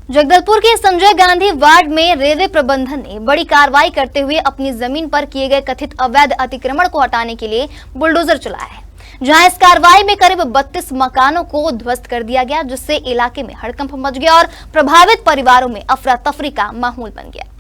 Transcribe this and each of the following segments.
जगदलपुर के संजय गांधी वार्ड में रेलवे प्रबंधन ने बड़ी कार्रवाई करते हुए अपनी जमीन पर किए गए कथित अवैध अतिक्रमण को हटाने के लिए बुलडोजर चलाया है, जहां इस कार्रवाई में करीब 32 मकानों को ध्वस्त कर दिया गया, जिससे इलाके में हड़कंप मच गया और प्रभावित परिवारों में अफरा तफरी का माहौल बन गया।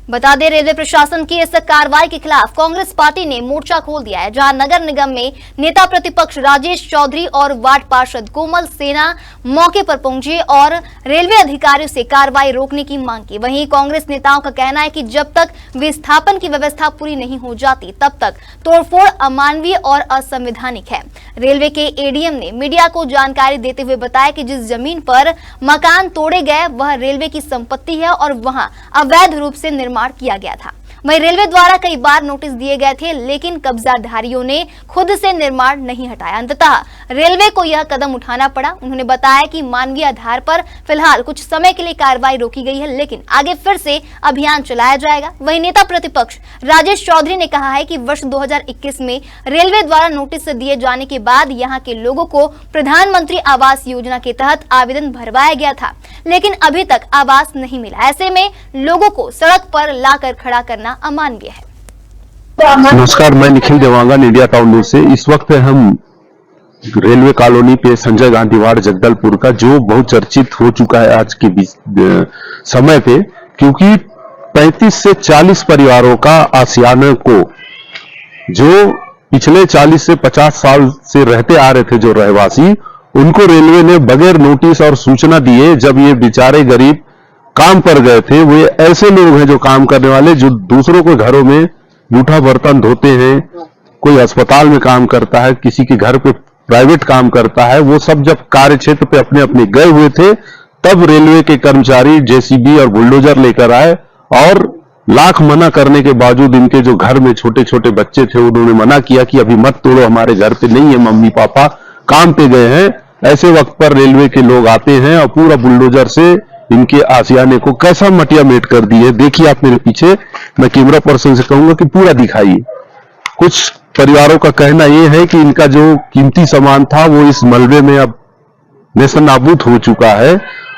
बता दें, रेलवे प्रशासन की इस कार्रवाई के खिलाफ कांग्रेस पार्टी ने मोर्चा खोल दिया है, जहां नगर निगम में नेता प्रतिपक्ष राजेश चौधरी और वार्ड पार्षद कोमल सेना मौके पर पहुंचे और रेलवे अधिकारियों से कार्रवाई रोकने की मांग की। वहीं कांग्रेस नेताओं का कहना है कि जब तक विस्थापन की व्यवस्था पूरी नहीं हो जाती, तब तक तोड़फोड़ अमानवीय और असंवैधानिक है। रेलवे के एडीएम ने मीडिया को जानकारी देते हुए बताया कि जिस जमीन पर मकान तोड़े गए वह रेलवे की संपत्ति है और वहां अवैध रूप से निर्माण किया गया था। वहीं रेलवे द्वारा कई बार नोटिस दिए गए थे, लेकिन कब्जाधारियों ने खुद से निर्माण नहीं हटाया। अंततः रेलवे को यह कदम उठाना पड़ा। उन्होंने बताया कि मानवीय आधार पर फिलहाल कुछ समय के लिए कार्रवाई रोकी गई है, लेकिन आगे फिर से अभियान चलाया जाएगा। वहीं नेता प्रतिपक्ष राजेश चौधरी ने कहा है कि वर्ष 2021 में रेलवे द्वारा नोटिस दिए जाने के बाद यहाँ के लोगों को प्रधानमंत्री आवास योजना के तहत आवेदन भरवाया गया था, लेकिन अभी तक आवास नहीं मिला। ऐसे में लोगों को सड़क पर लाकर खड़ा करना अमानवीय है। नमस्कार, मैं Nikhil Dewangan, India town news से। इस वक्त हम रेलवे कॉलोनी पे संजय गांधी वार्ड जगदलपुर का, जो बहुत चर्चित हो चुका है आज के समय पे, क्योंकि 35 से 40 परिवारों का आशियाने को, जो पिछले 40 से 50 साल से रहते आ रहे थे जो रहवासी, उनको रेलवे ने बगैर नोटिस और सूचना दिए, जब ये बेचारे गरीब काम पर गए थे। वे ऐसे लोग हैं जो काम करने वाले, जो दूसरों के घरों में जूठा बर्तन धोते हैं, कोई अस्पताल में काम करता है, किसी के घर पे प्राइवेट काम करता है। वो सब जब कार्य क्षेत्र पे अपने अपने गए हुए थे, तब रेलवे के कर्मचारी जेसीबी और बुलडोजर लेकर आए और लाख मना करने के बावजूद इनके जो घर में छोटे छोटे बच्चे थे, उन्होंने मना किया कि अभी मत तोड़ो, हमारे घर पे नहीं है, मम्मी पापा काम पे गए हैं। ऐसे वक्त पर रेलवे के लोग आते हैं और पूरा बुलडोजर से इनके आशियाने को कैसा मटिया मेट कर दी है। देखिए आप मेरे पीछे, मैं कैमरा पर्सन से कहूंगा कि पूरा दिखाइए। कुछ परिवारों का कहना यह है कि इनका जो कीमती सामान था वो इस मलबे में अब नेस्तनाबूद हो चुका है,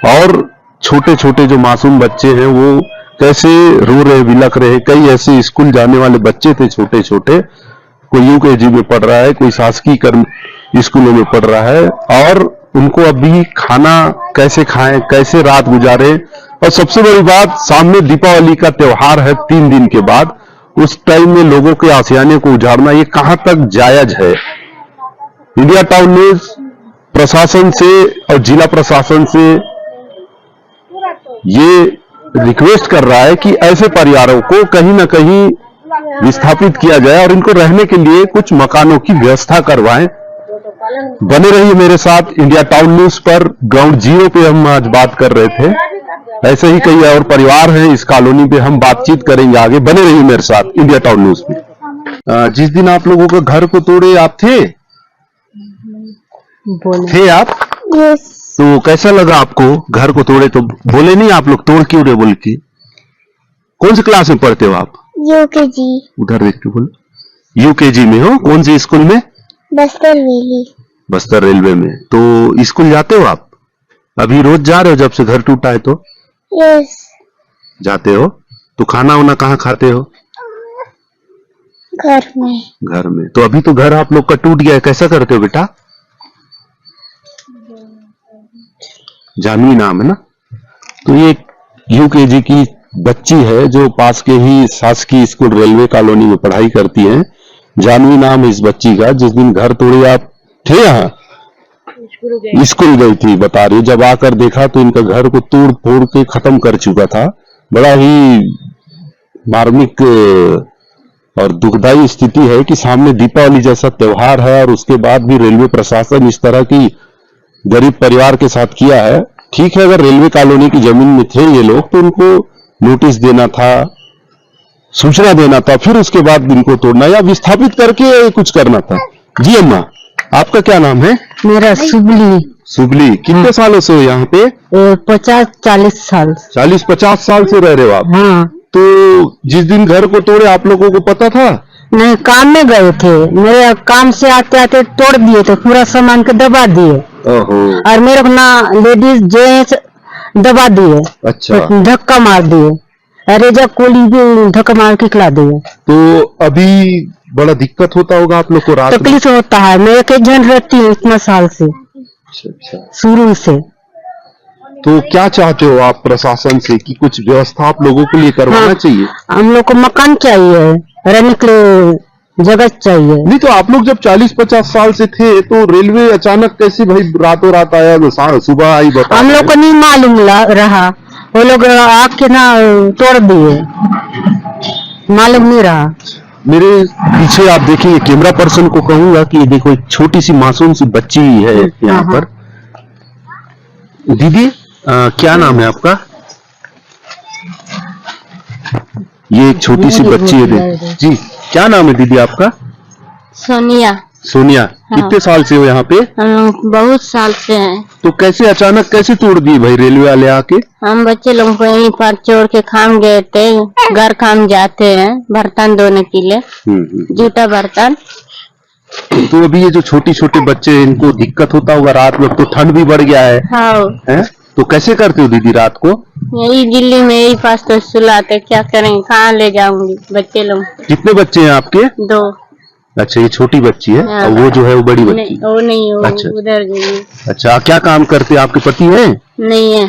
और छोटे छोटे जो मासूम बच्चे हैं वो कैसे रो रहे, बिलख रहे। कई ऐसे स्कूल जाने वाले बच्चे थे छोटे छोटे, कोई यूकेजी में पढ़ रहा है, कोई शासकीय स्कूलों में पढ़ रहा है, और उनको अभी खाना कैसे खाएं, कैसे रात गुजारे। और सबसे बड़ी बात, सामने दीपावली का त्योहार है 3 दिन के बाद, उस टाइम में लोगों के आशियाने को उजाड़ना ये कहां तक जायज है। इंडिया टाउन न्यूज प्रशासन से और जिला प्रशासन से ये रिक्वेस्ट कर रहा है कि ऐसे परिवारों को कहीं ना कहीं विस्थापित किया जाए और इनको रहने के लिए कुछ मकानों की व्यवस्था करवाएं। बने रहिए मेरे साथ इंडिया टाउन न्यूज पर। ग्राउंड जीरो पे हम आज बात कर रहे थे, ऐसे ही कई और परिवार हैं इस कॉलोनी पे, हम बातचीत करेंगे आगे। बने रहिए मेरे साथ इंडिया टाउन न्यूज पे। जिस दिन आप लोगों के घर को तोड़े, आप थे आप? यस। तो कैसा लगा आपको? घर को तोड़े तो बोले नहीं आप लोग, तोड़ क्यों रहे बोल के? कौन सी क्लास में पढ़ते हो आप? यूकेजी। उधर देख के बोलो। यूकेजी में हो? कौन सी स्कूल में? बस्तर रेलवे। बस्तर रेलवे में। तो स्कूल जाते हो आप? अभी रोज जा रहे हो जब से घर टूटा है? तो यस। जाते हो। तो खाना वाना कहाँ खाते हो? घर में। घर में। तो अभी तो घर आप लोग का टूट गया है, कैसा करते हो बेटा? जानवी नाम है ना? तो ये यूकेजी की बच्ची है जो पास के ही शासकीय स्कूल रेलवे कॉलोनी में पढ़ाई करती है। जानवी नाम है इस बच्ची का। जिस दिन घर तोड़े आप थे यहाँ, स्कूल गई थी बता रही। जब आकर देखा तो इनका घर को तोड़ फोड़ के खत्म कर चुका था। बड़ा ही मार्मिक और दुखदायी स्थिति है कि सामने दीपावली जैसा त्योहार है और उसके बाद भी रेलवे प्रशासन इस तरह की गरीब परिवार के साथ किया है। ठीक है, अगर रेलवे कॉलोनी की जमीन में थे ये लोग तो उनको नोटिस देना था, सूचना देना था, फिर उसके बाद इनको तोड़ना या विस्थापित करके कुछ करना था। जी अम्मा, आपका क्या नाम है? मेरा सुबली। सुबली, कितने सालों से हो यहाँ पे? 50-40 साल। 40-50 साल से रह रहे हो आप? हाँ। तो जिस दिन घर को तोड़े आप लोगों को पता था? नहीं, काम में गए थे, मेरे काम से आते आते तोड़ दिए थे, पूरा सामान के दबा दिए। ओहो। और मेरे को ना लेडीज जेंट्स दबा दिए, अच्छा, धक्का मार दिए, रेजा कोली भी धक्का मार के खिला दिए। तो अभी बड़ा दिक्कत होता होगा आप लोग को रात में? तकलीफ होता है, मैं एक जन रहती हूँ इतना साल से, अच्छा अच्छा। शुरू से। तो क्या चाहते हो आप प्रशासन से कि कुछ व्यवस्था आप लोगों के लिए करवाना चाहिए? हम लोग को मकान चाहिए, रहने के लिए जगह चाहिए। नहीं तो आप लोग जब 40-50 साल से थे तो रेलवे अचानक कैसे भाई रातों रात आया, तो सुबह आई बता? हम लोग को नहीं मालूम रहा, वो लोग आके ना तोड़ दिए, मालूम नहीं रहा। मेरे पीछे आप देखिए, कैमरा पर्सन को कहूंगा कि देखो एक छोटी सी मासूम सी बच्ची है यहाँ पर। दीदी क्या नाम है आपका? ये एक छोटी सी बच्ची है जी, क्या नाम है दीदी आपका? सोनिया। सोनिया। कितने साल से हो यहाँ पे? बहुत साल से हैं। तो कैसे अचानक कैसे तोड़ दिए भाई रेलवे वाले आके? हम बच्चे लोग को यहीं पर छोड़ के खाम गए थे, घर काम जाते हैं बर्तन धोने के लिए, जूता बर्तन। तो अभी ये जो छोटी छोटे बच्चे हैं, इनको दिक्कत होता होगा रात में, तो ठंड भी बढ़ गया है। हाँ। तो कैसे करते हो दीदी रात को? यही दिल्ली में यही पास तो सुलाते, क्या करेंगे, कहाँ ले जाऊंगी बच्चे लोग। कितने बच्चे हैं आपके? 2। अच्छा, ये छोटी बच्ची है हाँ। और वो जो है वो बड़ी बच्ची? नहीं, वो नहीं, वो अच्छा। उधर गई। अच्छा, क्या काम करते हैं? आपके पति हैं? नहीं है।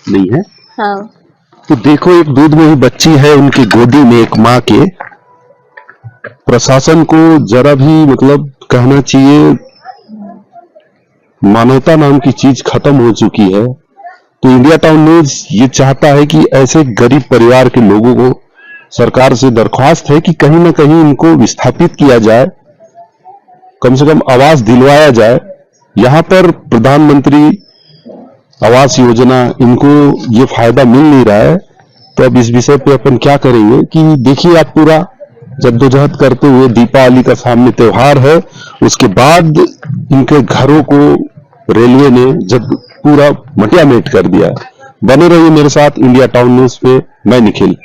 नहीं है। हाँ। तो देखो, एक दूध में ही बच्ची है, उनकी गोदी में एक माँ के। प्रशासन को जरा भी मतलब कहना चाहिए, मानवता नाम की चीज खत्म हो चुकी है। तो इंडिया टाउन न्यूज ये चाहता है कि ऐसे गरीब परिवार के लोगों को सरकार से दरख्वास्त है कि कहीं ना कहीं इनको विस्थापित किया जाए, कम से कम आवास दिलवाया जाए। यहाँ पर प्रधानमंत्री आवास योजना, इनको ये फायदा मिल नहीं रहा है। तो अब इस विषय पे अपन क्या करेंगे कि देखिए, आप पूरा जद्दोजहद करते हुए, दीपावली का सामने त्योहार है, उसके बाद इनके घरों को रेलवे ने जब पूरा मटियामेट कर दिया। बने रहिए मेरे साथ इंडिया टाउन न्यूज पे, मैं निखिल।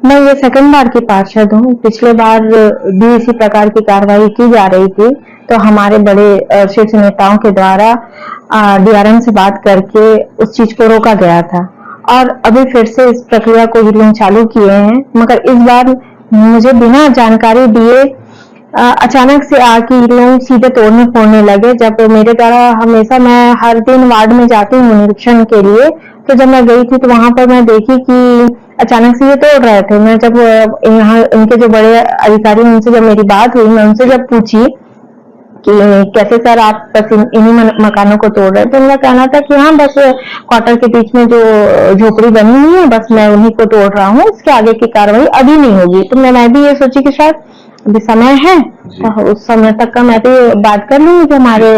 मैं ये सेकंड बार की पार्षद हूँ। पिछले बार भी इसी प्रकार की कार्रवाई की जा रही थी, तो हमारे बड़े शीर्ष नेताओं के द्वारा डीआरएम से बात करके उस चीज को रोका गया था, और अभी फिर से इस प्रक्रिया को ये लोग चालू किए हैं। मगर इस बार मुझे बिना जानकारी दिए अचानक से आके ये लोग सीधे तोड़ने फोड़ने लगे। जब मेरे द्वारा, हमेशा मैं हर दिन वार्ड में जाती हूँ निरीक्षण के लिए, तो जब मैं गई थी तो वहां पर मैं देखी कि अचानक से ये तोड़ रहे थे। मैं जब यहाँ इनके जो बड़े अधिकारी हैं उनसे जब मेरी बात हुई, मैं उनसे जब पूछी कि कैसे सर आप बस इन्हीं मकानों को तोड़ रहे थे, तो उनका कहना था कि हाँ, बस क्वार्टर के बीच में जो झोपड़ी बनी हुई है, बस मैं उन्हीं को तोड़ रहा हूँ, इसके आगे की कार्रवाई अभी नहीं होगी। तो मैं भी ये सोची कि शायद अभी समय है, तो उस समय तक का मैं भी बात कर लूंगी। जो हमारे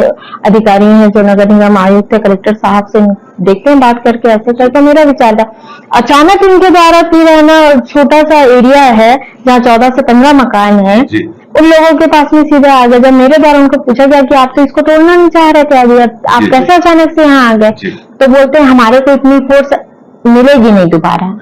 अधिकारी हैं, जो नगर निगम आयुक्त है, कलेक्टर साहब से देखते हैं बात करके। ऐसे करके मेरा विचार था। अचानक इनके द्वारा फिर है ना, छोटा सा एरिया है जहाँ 14 से 15 मकान है, उन लोगों के पास में सीधे आ गए। जब मेरे द्वारा उनको पूछा गया कि आप तो इसको तोड़ना नहीं चाह रहे थे, अभी आप कैसे अचानक से यहाँ आ गए, तो बोलते हैं हमारे को इतनी फोर्स मिलेगी नहीं दोबारा।